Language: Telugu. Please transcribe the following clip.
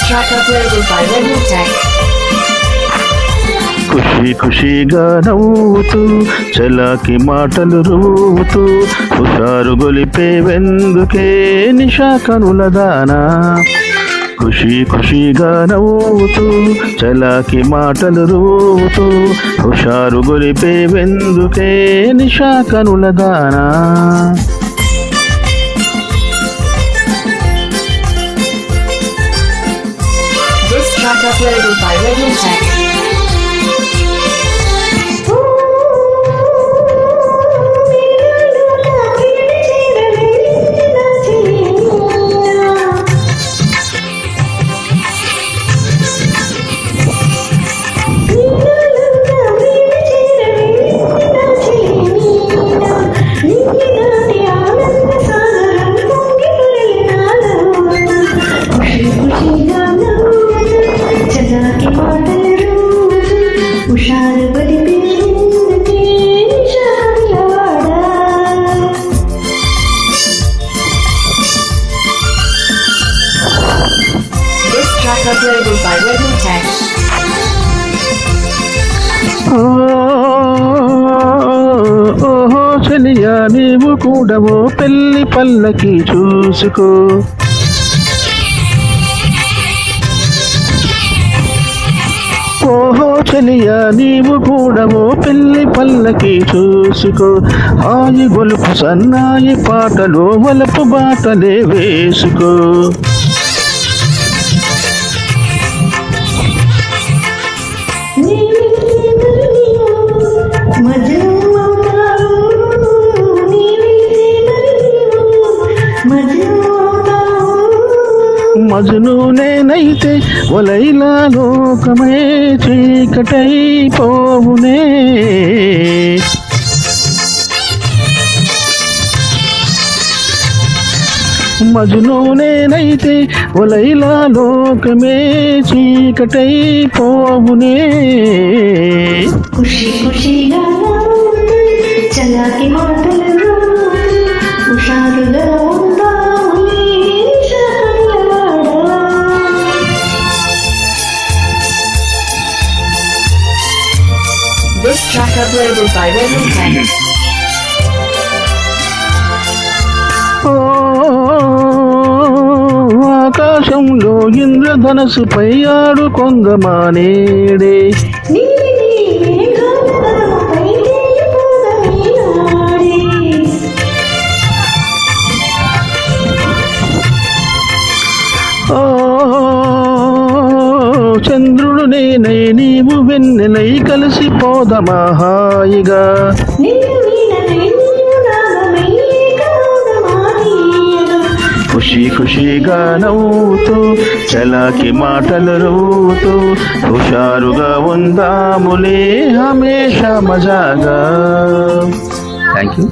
Track uploaded by Redwood Tech. ఖుషి ఖుషిగా నవ్వుతూ చలాకి మాటలు రువ్వుతూ హుషారు గొలిపే వెందుకే నిషా కనుల దానా. ఖుషి ఖుషిగా నవ్వుతూ చలాకి మాటలు రువ్వుతూ హుషారు గొలిపే వెందుకే నిషా కనుల దానా. Track uploaded by Redwood Tech. Track uploaded by Redwood Tech. ఓహో చెలియా నీవు కూడవో పెళ్లి పల్లకి చూసుకో. ఓహో చెలియా నీవు కూడవో పెళ్లి పల్లకి చూసుకో. ఆయి గొలుపు సన్నాయి పాటలో వలపు బాటలే వేసుకో. మజను నేనైతే వలైలా లోకమే చీకటై పోవునే. మజను నేనైతే వలైలా లోకమే చీకటై పోవునే. ఖుషి ఖుషిగా చలాకి మాటలు హుషారుగా This track uploaded by Redwood Tech. ఆకాశంలో ఇంద్రధనస్సుపై ఆడుకొంగమానేడే. చంద్రుడు నేనై నీవు వెన్నెలై కలిసిపోదమా హాయిగా. ఖుషి ఖుషిగా నవ్వుతూ చలాకి మాటలు రువ్వుతూ హుషారుగా ఉందాములే హమేషా మజాగా. Thank you.